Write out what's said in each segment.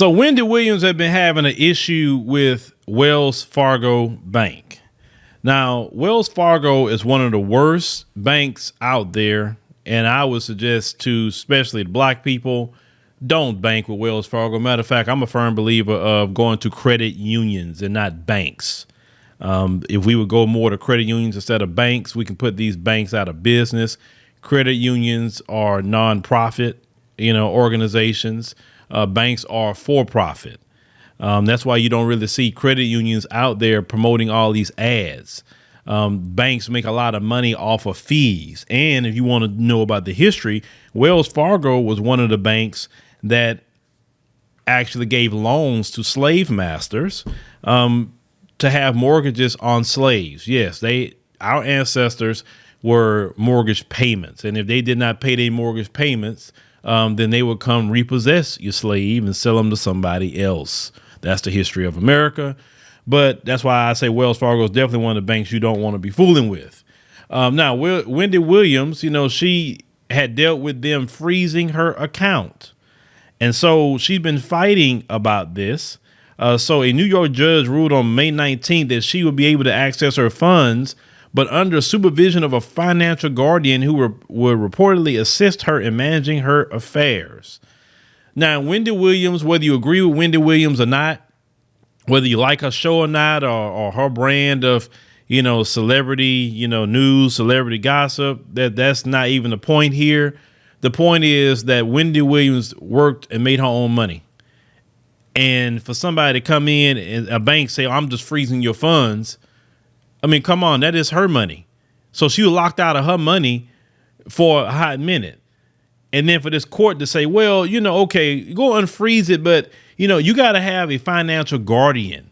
So Wendy Williams had been having an issue with Wells Fargo Bank. Now, Wells Fargo is one of the worst banks out there, and I would suggest to especially the black people, don't bank with Wells Fargo. Matter of fact, I'm a firm believer of going to credit unions and not banks. If we would go more to credit unions instead of banks, we can put these banks out of business. Credit unions are nonprofit, organizations. Banks are for profit. That's why you don't really see credit unions out there promoting all these ads. Banks make a lot of money off of fees. And if you want to know about the history, Wells Fargo was one of the banks that actually gave loans to slave masters to have mortgages on slaves. Yes, our ancestors were mortgage payments. And if they did not pay their mortgage payments, then they would come repossess your slave and sell them to somebody else. That's the history of America. But that's why I say Wells Fargo is definitely one of the banks you don't want to be fooling with. Now, Wendy Williams, she had dealt with them freezing her account. And so she's been fighting about this. So a New York judge ruled on May 19th that she would be able to access her funds, but under supervision of a financial guardian who would reportedly assist her in managing her affairs. Now, Wendy Williams, whether you agree with Wendy Williams or not, whether you like her show or not, or her brand of, celebrity, news, celebrity gossip, that's not even the point here. The point is that Wendy Williams worked and made her own money. And for somebody to come in and a bank say, I'm just freezing your funds. I mean, come on, that is her money. So she was locked out of her money for a hot minute. And then for this court to say, well, okay, go unfreeze it, but, you got to have a financial guardian.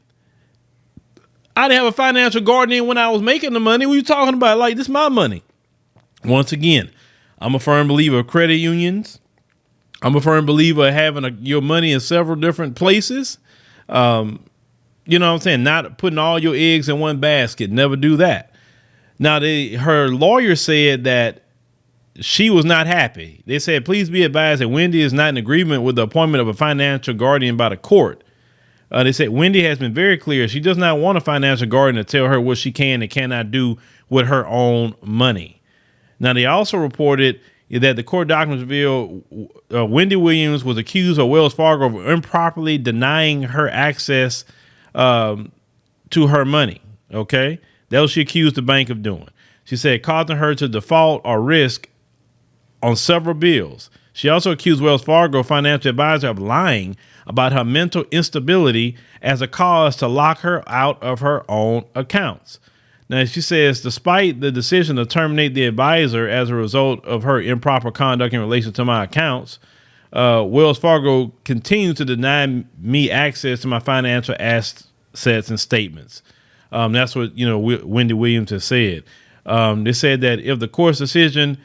I didn't have a financial guardian when I was making the money. What are you talking about? Like, this is my money. Once again, I'm a firm believer of credit unions. I'm a firm believer of having your money in several different places. You know what I'm saying? Not putting all your eggs in one basket. Never do that. Now, her lawyer said that she was not happy. They said, please be advised that Wendy is not in agreement with the appointment of a financial guardian by the court. They said Wendy has been very clear. She does not want a financial guardian to tell her what she can and cannot do with her own money. Now, they also reported that the court documents reveal Wendy Williams was accused of Wells Fargo of improperly denying her access to her money. Okay. That was she accused the bank of doing. She said causing her to default or risk on several bills. She also accused Wells Fargo financial advisor of lying about her mental instability as a cause to lock her out of her own accounts. Now, she says, despite the decision to terminate the advisor as a result of her improper conduct in relation to my accounts, Wells Fargo continues to deny me access to my financial assets and statements. That's what, Wendy Williams has said. They said that if the court's decision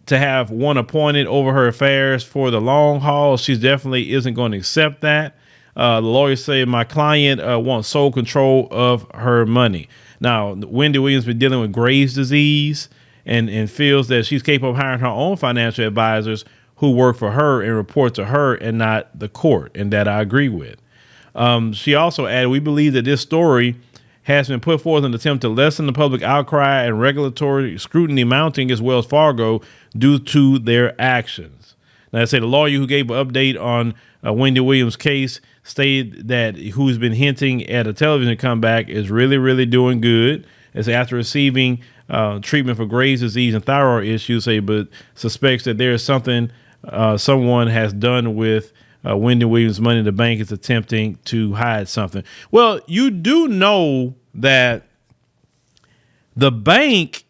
to have one appointed over her affairs for the long haul, she definitely isn't going to accept that. The lawyers say my client wants sole control of her money. Now, Wendy Williams has been dealing with Graves' disease and feels that she's capable of hiring her own financial advisors who work for her and report to her and not the court, and that I agree with. She also added, we believe that this story has been put forth in an attempt to lessen the public outcry and regulatory scrutiny mounting against Wells Fargo due to their actions. Now, I say the lawyer who gave an update on Wendy Williams' case stated that who's been hinting at a television comeback is really, really doing good. It's after receiving treatment for Graves' disease and thyroid issues, but suspects that there is something someone has done with Wendy Williams' money. The bank is attempting to hide something. Well, you do know that the bank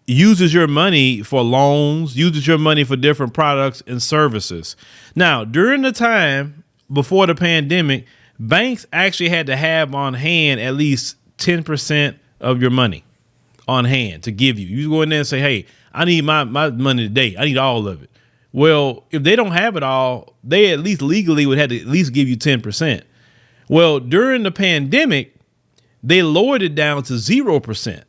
uses your money for loans, uses your money for different products and services. Now, during the time before the pandemic, banks actually had to have on hand at least 10% of your money on hand to give you. You go in there and say, hey, I need my money today. I need all of it. Well, if they don't have it all, they at least legally would have to at least give you 10%. Well, during the pandemic, they lowered it down to 0%.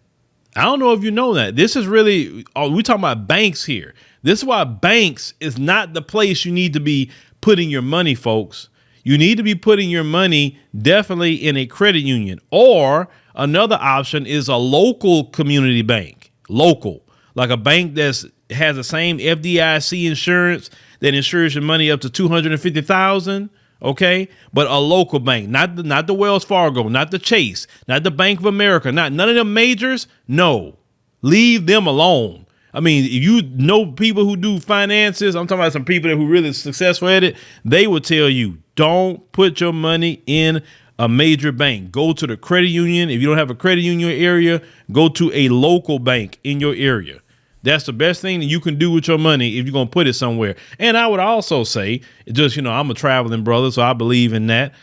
I don't know if you know that. This is really, we're talking about banks here. This is why banks is not the place you need to be putting your money, folks. You need to be putting your money definitely in a credit union, or another option is a local community bank, local, like a bank that's has the same FDIC insurance that insures your money up to 250,000. Okay, but a local bank, not the Wells Fargo, not the Chase, not the Bank of America, not none of them majors. No, leave them alone. I mean, if you know people who do finances, I'm talking about some people who really successful at it. They will tell you, don't put your money in a major bank. Go to the credit union. If you don't have a credit union in your area, go to a local bank in your area. That's the best thing that you can do with your money if you're going to put it somewhere. And I would also say, just, I'm a traveling brother, so I believe in that.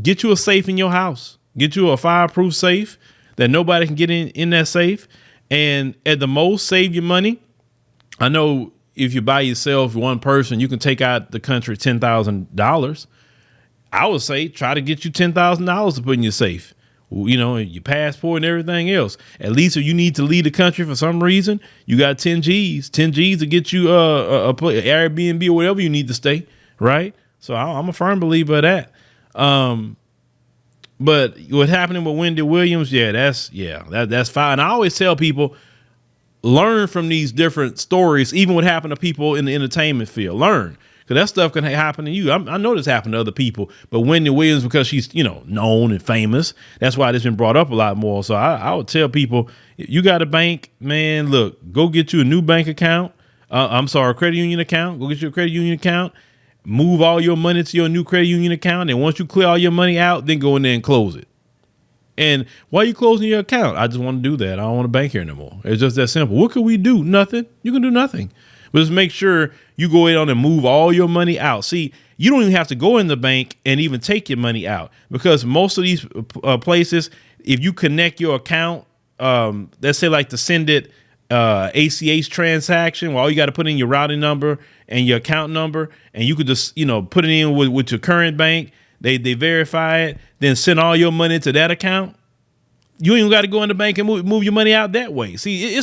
Get you a safe in your house. Get you a fireproof safe that nobody can get in that safe. And at the most, save your money. I know if you by yourself, one person, you can take out the country $10,000. I would say try to get you $10,000 to put in your safe. Your passport and everything else. At least if you need to leave the country for some reason, you got 10 G's to get you a Airbnb or whatever you need to stay. Right. So I'm a firm believer of that. But what's happening with Wendy Williams? That's fine. I always tell people, learn from these different stories, even what happened to people in the entertainment field. Learn. Because that stuff can happen to you. I know this happened to other people, but Wendy Williams, because she's, known and famous, that's why it's been brought up a lot more. So I would tell people, if you got a bank, man, look, go get you a new bank account. A credit union account. Go get you a credit union account. Move all your money to your new credit union account. And once you clear all your money out, then go in there and close it. And why are you closing your account? I just want to do that. I don't want to bank here anymore. It's just that simple. What can we do? Nothing. You can do nothing. But just make sure you go in on and move all your money out. See, you don't even have to go in the bank and even take your money out, because most of these places, if you connect your account, let's say like to send it ACH transaction, well, all you got to put in your routing number and your account number, and you could just, put it in with your current bank. They verify it, then send all your money to that account. You ain't even got to go in the bank and move your money out that way. See,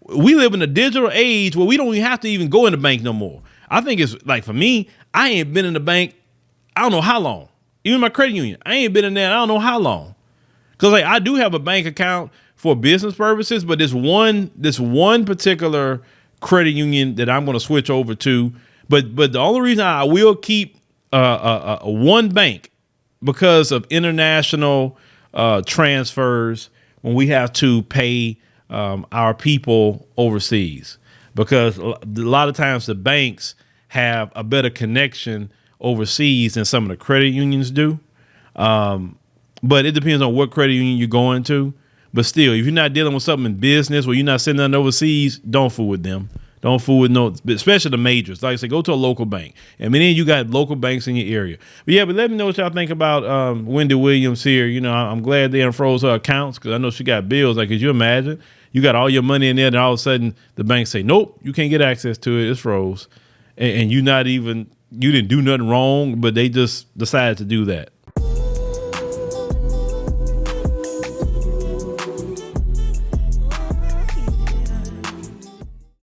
we live in a digital age where we don't even have to even go in the bank no more. I think it's like, for me, I ain't been in the bank, I don't know how long. Even my credit union, I ain't been in there, I don't know how long. Because like, I do have a bank account for business purposes, but this one particular credit union that I'm going to switch over to. But the only reason I will keep one bank, because of international transfers when we have to pay our people overseas, because a lot of times the banks have a better connection overseas than some of the credit unions do. But it depends on what credit union you're going to. But still, if you're not dealing with something in business where you're not sending nothing overseas, don't fool with them. Don't fool with especially the majors. Like I said, go to a local bank. And then you got local banks in your area. But let me know what y'all think about Wendy Williams here. I'm glad they unfroze her accounts, because I know she got bills. Like, could you imagine? You got all your money in there, and all of a sudden the bank say, nope, you can't get access to it. It's froze. And you didn't do nothing wrong, but they just decided to do that.